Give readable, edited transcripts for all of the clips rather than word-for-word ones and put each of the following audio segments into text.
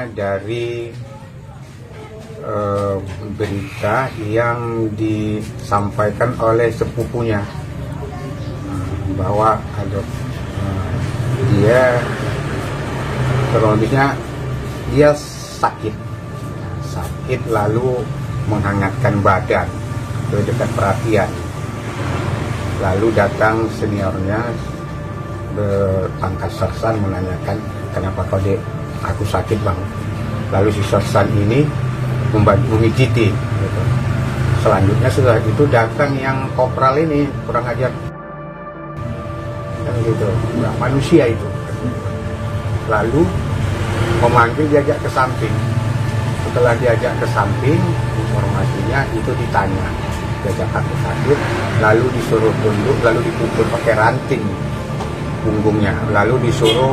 awalnya dari berita yang disampaikan oleh sepupunya bahwa ada dia kronisnya dia sakit lalu menghangatkan badan, dekat perhatian. Lalu datang seniornya berpangkat sersan menanyakan, kenapa kau dek, aku sakit bang. Lalu si sersan ini memijiti gitu. Selanjutnya setelah itu datang yang kopral ini, kurang ajar kan gitu, nggak manusia itu. Lalu memanggil, diajak ke samping. Setelah diajak ke samping, informasinya itu ditanya, diajak sakit, lalu disuruh tunduk, lalu dipukul pakai ranting punggungnya, lalu disuruh,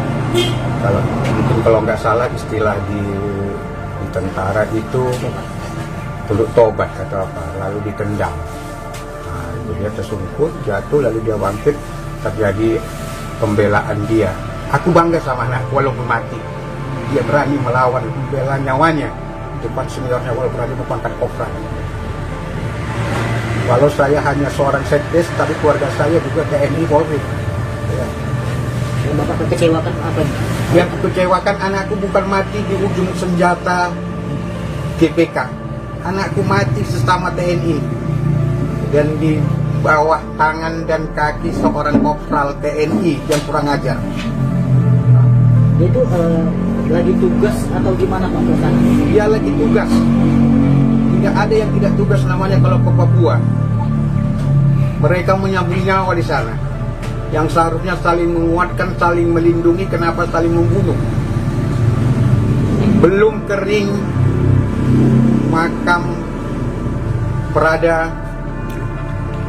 kalau nggak salah istilah di tentara itu tunduk tobat atau apa, lalu ditendang. Nah, itu dia tersungkur, jatuh, lalu dia bangkit, terjadi pembelaan dia. Aku bangga sama anakku walaupun mati, dia berani melawan, membela nyawanya depan seniornya, walau berani berpangkat kopral. Walau saya hanya seorang sekdes, tapi keluarga saya juga TNI Polri. Ya. Yang Bapak kekecewakan apa? Yang kekecewakan anakku bukan mati di ujung senjata GPK. Anakku mati sesama TNI dan di bawah tangan dan kaki seorang kopral TNI yang kurang ajar. Itu lagi tugas atau gimana Pak? Dia lagi tugas. Tidak ada yang tidak tugas namanya kalau ke Papua. Mereka menyambung nyawa di sana. Yang seharusnya saling menguatkan, saling melindungi, kenapa saling membunuh? Belum kering makam Prada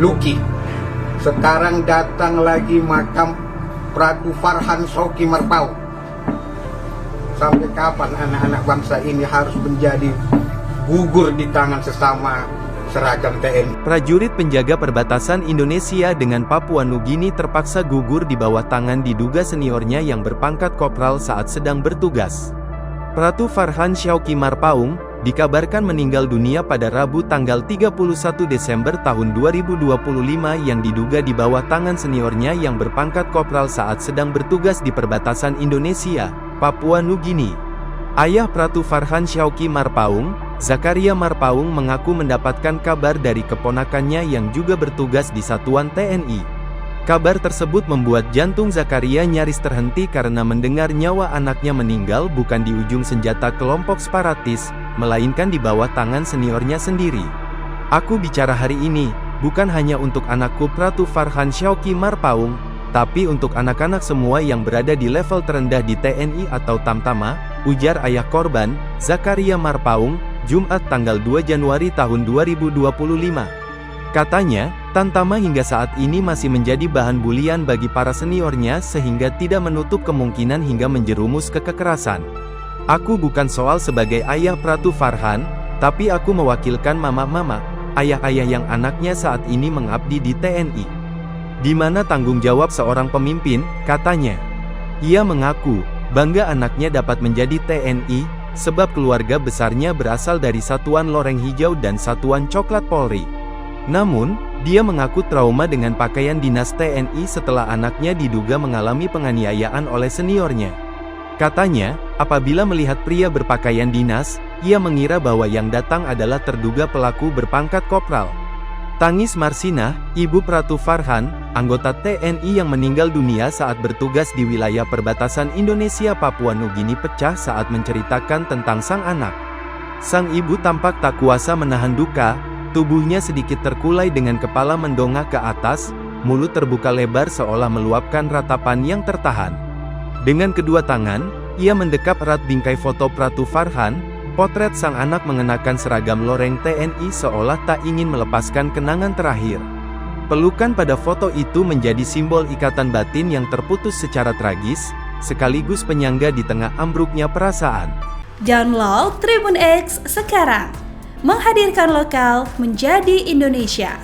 Luki. Sekarang datang lagi makam Pratu Farhan Shauki Marpaung. Sampai kapan anak-anak bangsa ini harus menjadi gugur di tangan sesama seragam TNI? Prajurit penjaga perbatasan Indonesia dengan Papua Nugini terpaksa gugur di bawah tangan diduga seniornya yang berpangkat kopral saat sedang bertugas. Pratu Farhan Shauki Marpaung dikabarkan meninggal dunia pada Rabu tanggal 31 Desember tahun 2025 yang diduga di bawah tangan seniornya yang berpangkat kopral saat sedang bertugas di perbatasan Indonesia, Papua Nugini. Ayah Pratu Farhan Shauki Marpaung, Zakaria Marpaung mengaku mendapatkan kabar dari keponakannya yang juga bertugas di satuan TNI. Kabar tersebut membuat jantung Zakaria nyaris terhenti karena mendengar nyawa anaknya meninggal bukan di ujung senjata kelompok separatis, melainkan di bawah tangan seniornya sendiri. Aku bicara hari ini, bukan hanya untuk anakku Pratu Farhan Shauki Marpaung, tapi untuk anak-anak semua yang berada di level terendah di TNI atau Tamtama, ujar ayah korban, Zakaria Marpaung, Jumat tanggal 2 Januari tahun 2025. Katanya, Tamtama hingga saat ini masih menjadi bahan bulian bagi para seniornya sehingga tidak menutup kemungkinan hingga menjerumus ke kekerasan. Aku bukan soal sebagai ayah Pratu Farhan, tapi aku mewakilkan mama-mama, ayah-ayah yang anaknya saat ini mengabdi di TNI. Di mana tanggung jawab seorang pemimpin, katanya. Ia mengaku, bangga anaknya dapat menjadi TNI, sebab keluarga besarnya berasal dari Satuan Loreng Hijau dan Satuan Coklat Polri. Namun, dia mengaku trauma dengan pakaian dinas TNI setelah anaknya diduga mengalami penganiayaan oleh seniornya. Katanya, apabila melihat pria berpakaian dinas, ia mengira bahwa yang datang adalah terduga pelaku berpangkat kopral. Tangis Marsinah, ibu Pratu Farhan, anggota TNI yang meninggal dunia saat bertugas di wilayah perbatasan Indonesia Papua Nugini pecah saat menceritakan tentang sang anak. Sang ibu tampak tak kuasa menahan duka, tubuhnya sedikit terkulai dengan kepala mendongak ke atas, mulut terbuka lebar seolah meluapkan ratapan yang tertahan. Dengan kedua tangan, ia mendekap erat bingkai foto Pratu Farhan. Potret sang anak mengenakan seragam loreng TNI seolah tak ingin melepaskan kenangan terakhir. Pelukan pada foto itu menjadi simbol ikatan batin yang terputus secara tragis, sekaligus penyangga di tengah ambruknya perasaan. Download Tribun X sekarang, menghadirkan lokal menjadi Indonesia.